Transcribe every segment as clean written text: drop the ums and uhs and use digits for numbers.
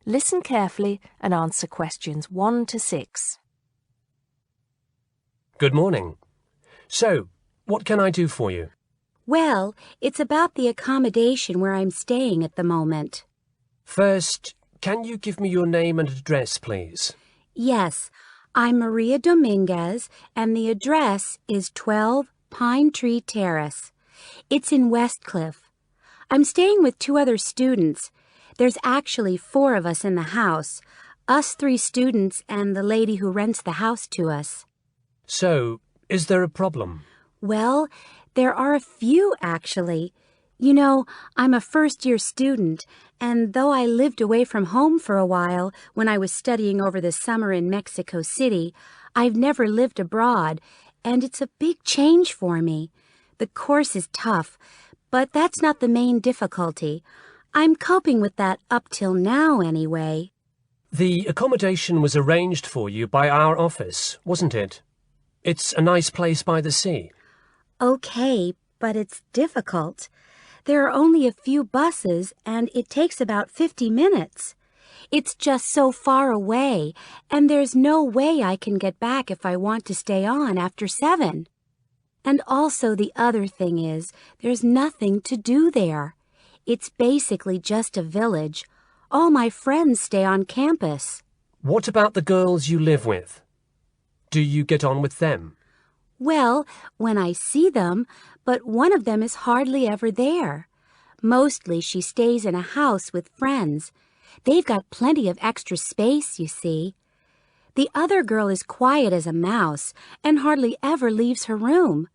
Listen carefully and answer questions 1 to 6. Good morning. So, what can I do for you? Well, it's about the accommodation where I'm staying at the moment. First, can you give me your name and address, please? Yes, I'm Maria Dominguez, and the address is 12 Pine Tree Terrace. It's in Westcliff. I'm staying with 2 other students. There's actually 4 of us in the house, us 3 students and the lady who rents the house to us. So, is there a problem? Well, there are a few, actually. You know, I'm a first-year student, and though I lived away from home for a while when I was studying over the summer in Mexico City, I've never lived abroad, and it's a big change for me. The course is tough, but that's not the main difficulty. I'm coping with that up till now, anyway. The accommodation was arranged for you by our office, wasn't it? It's a nice place by the sea. Okay, but it's difficult. There are only a few buses, and it takes about 50 minutes. It's just so far away, and there's no way I can get back if I want to stay on after 7. And also the other thing is, there's nothing to do there. It's basically just a village. All my friends stay on campus. What about the girls you live with? Do you get on with them? Well, when I see them, but one of them is hardly ever there. Mostly she stays in a house with friends. They've got plenty of extra space, you see. The other girl is quiet as a mouse and hardly ever leaves her room.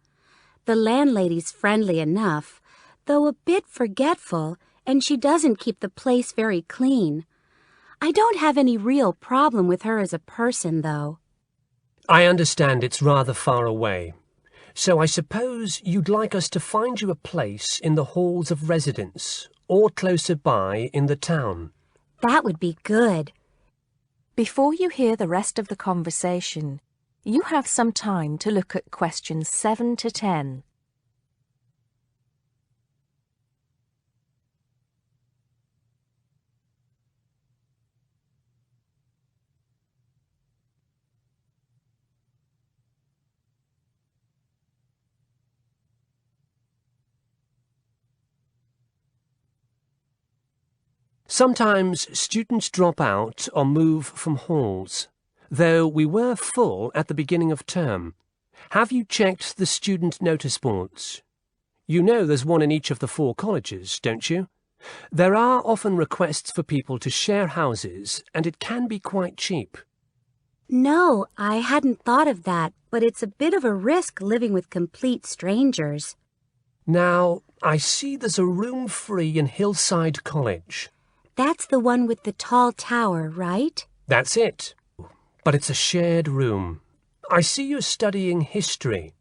The landlady's friendly enough, though a bit forgetful, and she doesn't keep the place very clean. I don't have any real problem with her as a person, though. I understand it's rather far away. So I suppose you'd like us to find you a place in the halls of residence, or closer by in the town. That would be good. Before you hear the rest of the conversation, you have some time to look at questions 7 to 10. Sometimes students drop out or move from halls, though we were full at the beginning of term. Have you checked the student notice boards? You know there's one in each of the 4 colleges, don't you? There are often requests for people to share houses, and it can be quite cheap. No, I hadn't thought of that, but it's a bit of a risk living with complete strangers. Now, I see there's a room free in Hillside College. That's the one with the tall tower, right? That's it. But it's a shared room. I see you're studying history.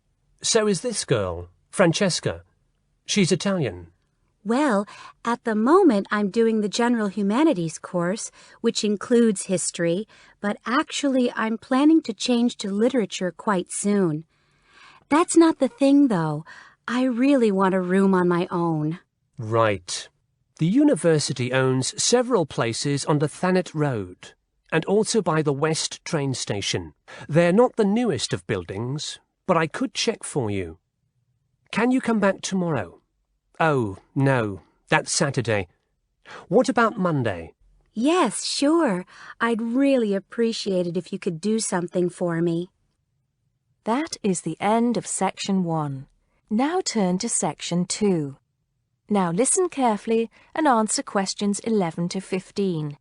So is this girl, Francesca. She's Italian. Well, at the moment I'm doing the General Humanities course, which includes history, but actually I'm planning to change to literature quite soon. That's not the thing, though. I really want a room on my own. Right. The university owns several places on the Thanet Road, and also by the West train station. They're not the newest of buildings, but I could check for you. Can you come back tomorrow? Oh, no, that's Saturday. What about Monday? Yes, sure. I'd really appreciate it if you could do something for me. That is the end of section 1. Now turn to section 2. Now listen carefully and answer questions 11 to 15.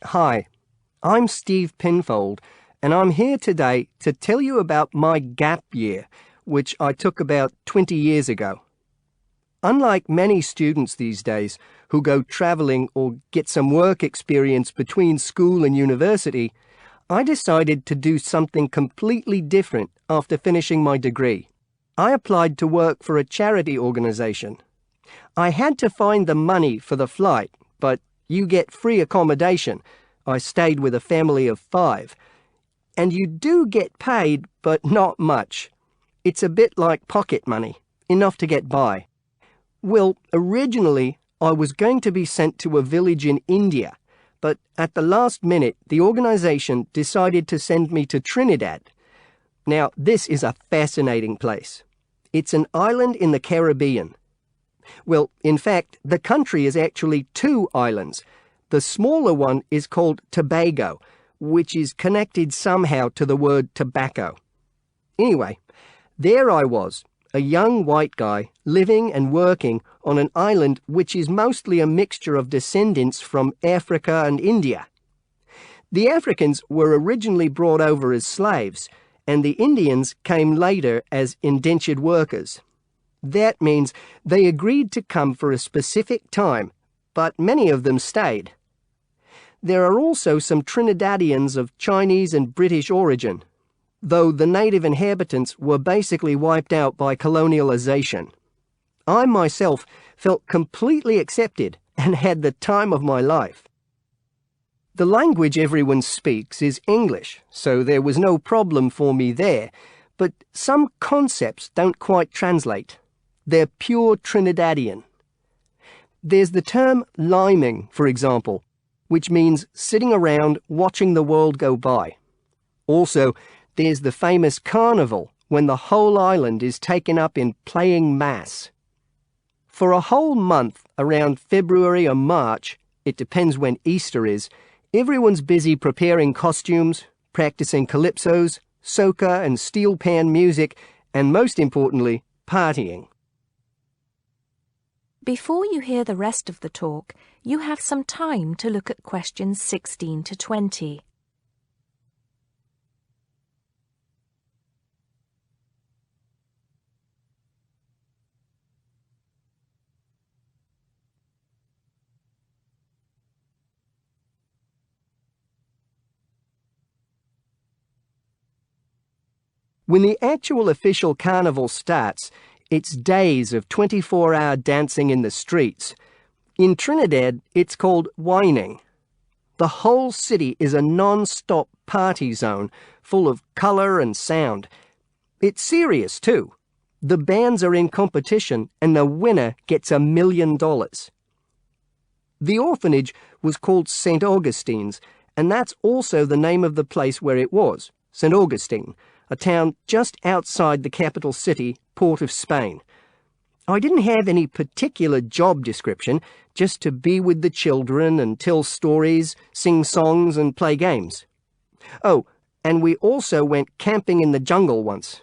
Hi, I'm Steve Pinfold, and I'm here today to tell you about my gap year, which I took about 20 years ago. Unlike many students these days who go travelling or get some work experience between school and university, I decided to do something completely different after finishing my degree. I applied to work for a charity organisation. I had to find the money for the flight, but you get free accommodation. I stayed with a family of 5. And you do get paid, but not much. It's a bit like pocket money, enough to get by. Well, originally, I was going to be sent to a village in India, but at the last minute, the organisation decided to send me to Trinidad. Now, this is a fascinating place. It's an island in the Caribbean. Well, in fact, the country is actually 2 islands. The smaller one is called Tobago, which is connected somehow to the word tobacco. Anyway, there I was, a young white guy living and working on an island which is mostly a mixture of descendants from Africa and India. The Africans were originally brought over as slaves, and the Indians came later as indentured workers. That means they agreed to come for a specific time, but many of them stayed. There are also some Trinidadians of Chinese and British origin, though the native inhabitants were basically wiped out by colonialization. I myself felt completely accepted and had the time of my life. The language everyone speaks is English, so there was no problem for me there, but some concepts don't quite translate. They're pure Trinidadian. There's the term liming, for example, which means sitting around watching the world go by. Also, there's the famous carnival, when the whole island is taken up in playing mass. For a whole month, around February or March, it depends when Easter is, everyone's busy preparing costumes, practicing calypsos, soca and steel pan music, and most importantly, partying. Before you hear the rest of the talk, you have some time to look at questions 16 to 20. When the actual official carnival starts, it's days of 24-hour dancing in the streets. In Trinidad, it's called whining. The whole city is a non-stop party zone, full of colour and sound. It's serious, too. The bands are in competition, and the winner gets $1 million. The orphanage was called St. Augustine's, and that's also the name of the place where it was, St. Augustine, a town just outside the capital city, Port of Spain. I didn't have any particular job description, just to be with the children and tell stories, sing songs and play games. Oh, and we also went camping in the jungle once.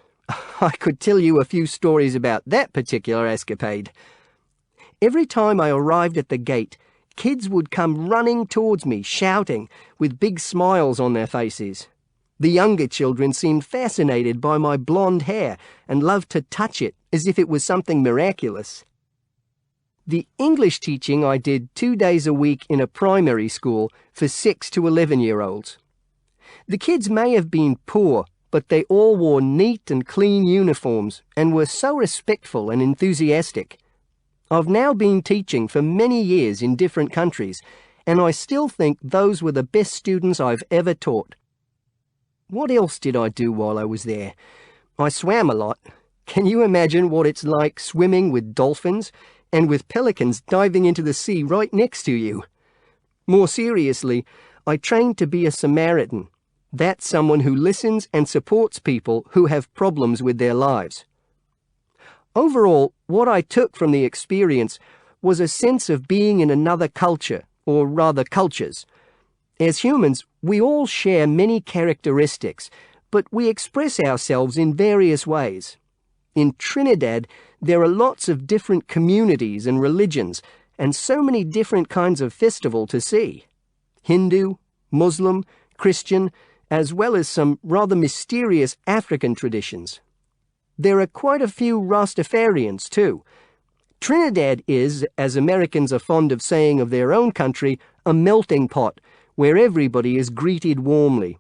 I could tell you a few stories about that particular escapade. Every time I arrived at the gate, kids would come running towards me, shouting, with big smiles on their faces. The younger children seemed fascinated by my blonde hair and loved to touch it as if it was something miraculous. The English teaching I did 2 days a week in a primary school for 6 to 11-year-olds. The kids may have been poor, but they all wore neat and clean uniforms and were so respectful and enthusiastic. I've now been teaching for many years in different countries, and I still think those were the best students I've ever taught. What else did I do while I was there? I swam a lot. Can you imagine what it's like swimming with dolphins and with pelicans diving into the sea right next to you? More seriously, I trained to be a Samaritan. That's someone who listens and supports people who have problems with their lives. Overall, what I took from the experience was a sense of being in another culture, or rather cultures. As humans, we all share many characteristics, but we express ourselves in various ways. In Trinidad, there are lots of different communities and religions, and so many different kinds of festival to see. Hindu, Muslim, Christian, as well as some rather mysterious African traditions. There are quite a few Rastafarians too. Trinidad is, as Americans are fond of saying of their own country, a melting pot where everybody is greeted warmly.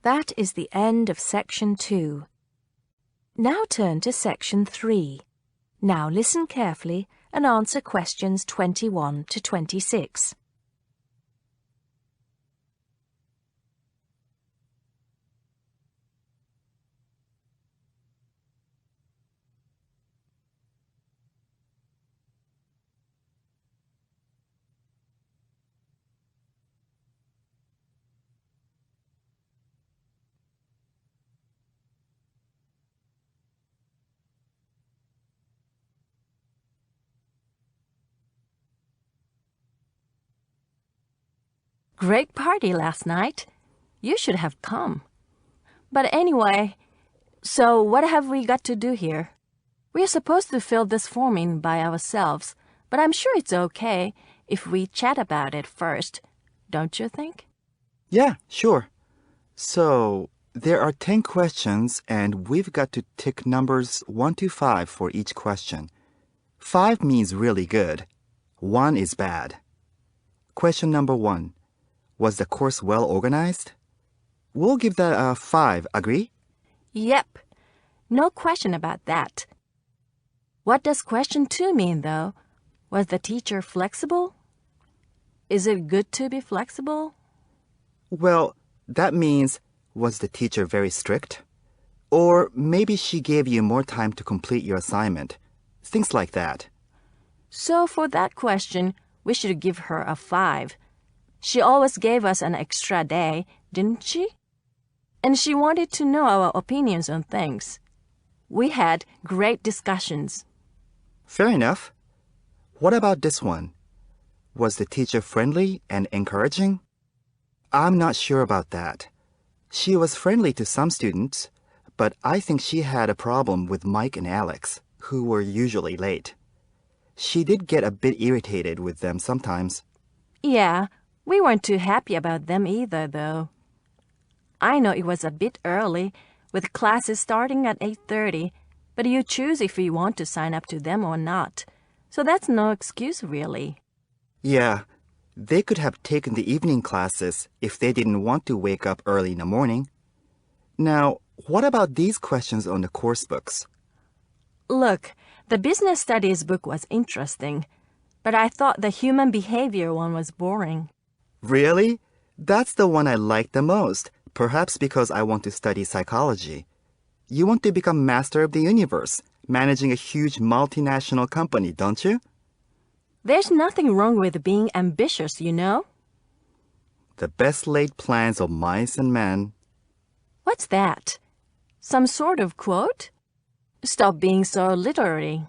That is the end of section 2. Now turn to section 3. Now listen carefully and answer questions 21 to 26. Great party last night. You should have come. But anyway, so what have we got to do here? We're supposed to fill this form in by ourselves, but I'm sure it's okay if we chat about it first, don't you think? Yeah, sure. So, there are 10 questions and we've got to tick numbers 1 to 5 for each question. 5 means really good. 1 is bad. Question number 1. Was the course well organized? We'll give that a 5, agree? Yep. No question about that. What does question 2 mean, though? Was the teacher flexible? Is it good to be flexible? Well, that means, was the teacher very strict? Or maybe she gave you more time to complete your assignment. Things like that. So for that question, we should give her a 5. She always gave us an extra day, didn't she? And she wanted to know our opinions on things. We had great discussions. Fair enough. What about this one? Was the teacher friendly and encouraging? I'm not sure about that. She was friendly to some students, but I think she had a problem with Mike and Alex, who were usually late. She did get a bit irritated with them sometimes. Yeah, we weren't too happy about them either, though. I know it was a bit early, with classes starting at 8:30, but you choose if you want to sign up to them or not. So that's no excuse, really. Yeah, they could have taken the evening classes if they didn't want to wake up early in the morning. Now, what about these questions on the course books? Look, the business studies book was interesting, but I thought the human behavior one was boring. Really? That's the one I like the most, perhaps because I want to study psychology. You want to become master of the universe, managing a huge multinational company, don't you? There's nothing wrong with being ambitious, you know? The best laid plans of mice and men. What's that? Some sort of quote? Stop being so literary.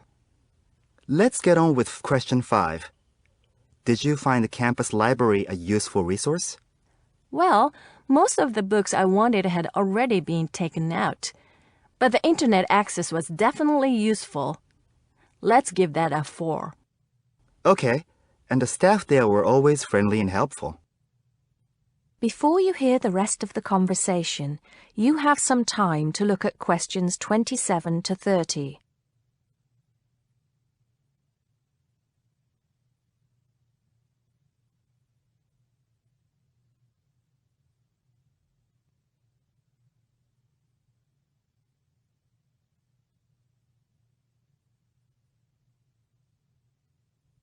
Let's get on with question 5. Did you find the campus library a useful resource? Well, most of the books I wanted had already been taken out, but the internet access was definitely useful. Let's give that a 4. Okay, and the staff there were always friendly and helpful. Before you hear the rest of the conversation, you have some time to look at questions 27 to 30.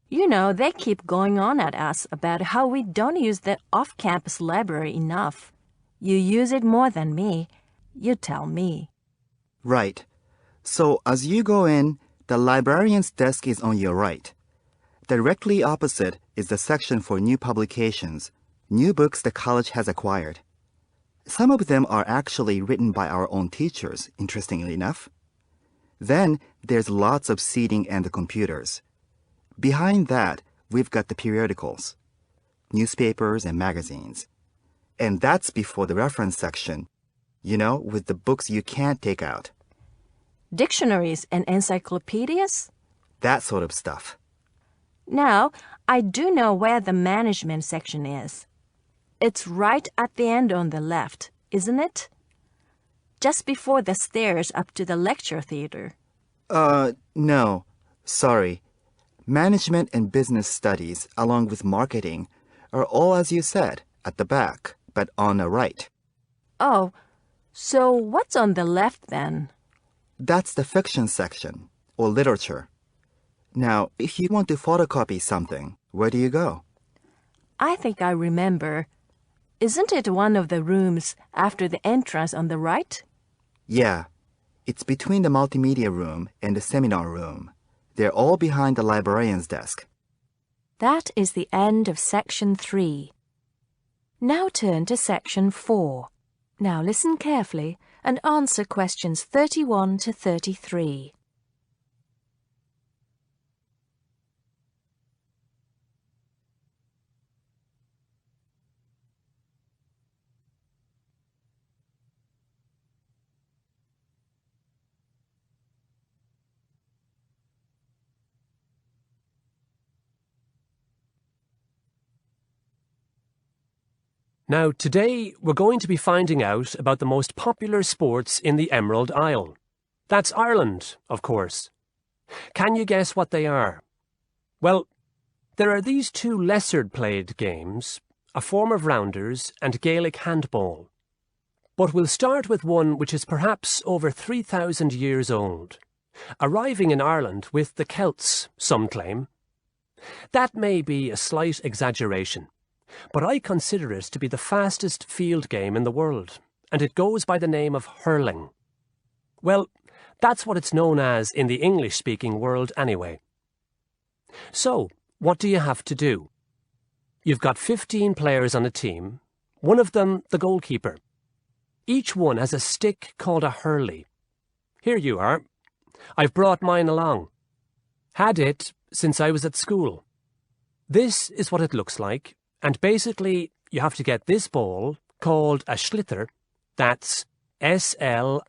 You know, they keep going on at us about how we don't use the off-campus library enough. You use it more than me. You tell me. Right. So as you go in, the librarian's desk is on your right. Directly opposite is the section for new publications, new books the college has acquired. Some of them are actually written by our own teachers, interestingly enough. Then there's lots of seating and the computers. Behind that, we've got the periodicals, newspapers and magazines. And that's before the reference section, you know, with the books you can't take out. Dictionaries and encyclopedias? That sort of stuff. Now, I do know where the management section is. It's right at the end on the left, isn't it? Just before the stairs up to the lecture theater. No. Sorry. Management and business studies, along with marketing, are all as you said, at the back, but on the right. Oh, so what's on the left then? That's the fiction section, or literature. Now, if you want to photocopy something, where do you go? I think I remember. Isn't it one of the rooms after the entrance on the right? Yeah. It's between the multimedia room and the seminar room. They're all behind the librarian's desk. That is the end of section 3. Now turn to section 4. Now listen carefully and answer questions 31 to 33. Now, today we're going to be finding out about the most popular sports in the Emerald Isle. That's Ireland, of course. Can you guess what they are? Well, there are these two lesser-played games, a form of rounders and Gaelic handball. But we'll start with one which is perhaps over 3,000 years old, arriving in Ireland with the Celts, some claim. That may be a slight exaggeration, but I consider it to be the fastest field game in the world, and it goes by the name of hurling. Well, that's what it's known as in the English-speaking world anyway. So, what do you have to do? You've got 15 players on a team, one of them the goalkeeper. Each one has a stick called a hurley. Here you are. I've brought mine along. Had it since I was at school. This is what it looks like. And basically, you have to get this ball, called a sliotar, that's S-L-I-O-T-A-R,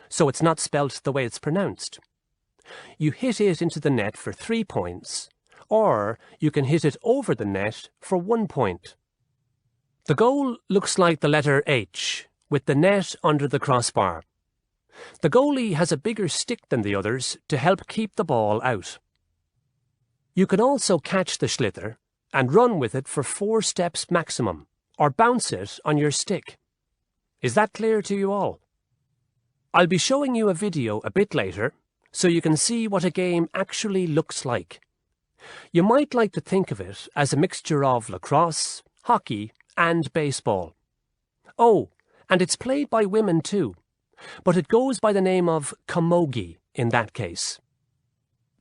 so it's not spelt the way it's pronounced. You hit it into the net for 3 points, or you can hit it over the net for 1 point. The goal looks like the letter H, with the net under the crossbar. The goalie has a bigger stick than the others to help keep the ball out. You can also catch the sliotar and run with it for 4 steps maximum, or bounce it on your stick. Is that clear to you all? I'll be showing you a video a bit later, so you can see what a game actually looks like. You might like to think of it as a mixture of lacrosse, hockey, and baseball. Oh, and it's played by women too, but it goes by the name of camogie in that case.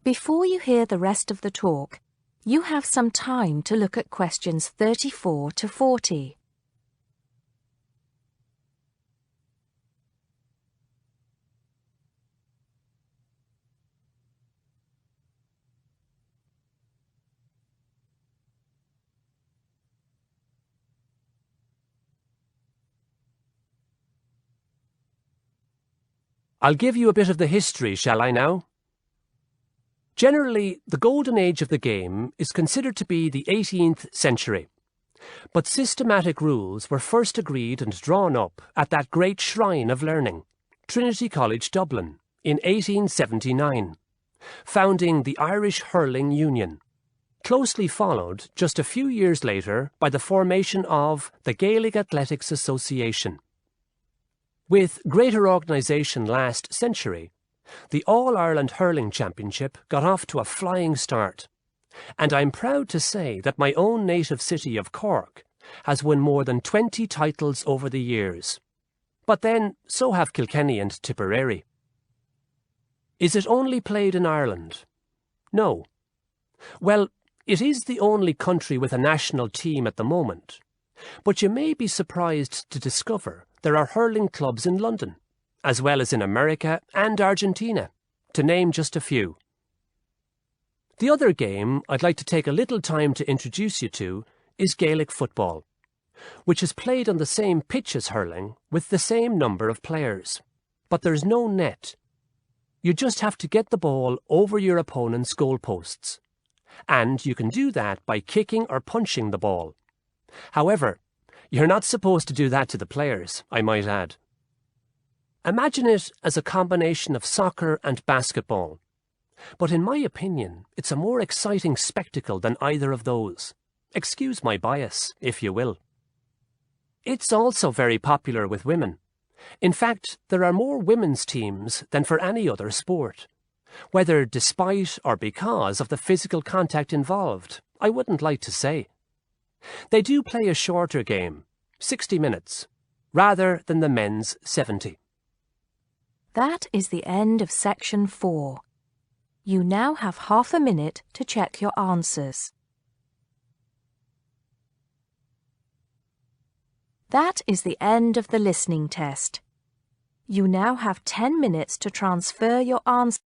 Before you hear the rest of the talk, you have some time to look at questions 34 to 40. I'll give you a bit of the history, shall I now? Generally, the golden age of the game is considered to be the 18th century. But systematic rules were first agreed and drawn up at that great shrine of learning, Trinity College Dublin, in 1879, founding the Irish Hurling Union, closely followed just a few years later by the formation of the Gaelic Athletics Association. With greater organisation last century, the All-Ireland Hurling Championship got off to a flying start, and I'm proud to say that my own native city of Cork has won more than 20 titles over the years. But then, so have Kilkenny and Tipperary. Is it only played in Ireland? No. Well, it is the only country with a national team at the moment, but you may be surprised to discover there are hurling clubs in London, as well as in America and Argentina, to name just a few. The other game I'd like to take a little time to introduce you to is Gaelic football, which is played on the same pitch as hurling with the same number of players. But there's no net. You just have to get the ball over your opponent's goalposts. And you can do that by kicking or punching the ball. However, you're not supposed to do that to the players, I might add. Imagine it as a combination of soccer and basketball. But in my opinion, it's a more exciting spectacle than either of those. Excuse my bias, if you will. It's also very popular with women. In fact, there are more women's teams than for any other sport. Whether despite or because of the physical contact involved, I wouldn't like to say. They do play a shorter game, 60 minutes, rather than the men's 70. That is the end of section 4. You now have half a minute to check your answers. That is the end of the listening test. You now have 10 minutes to transfer your answers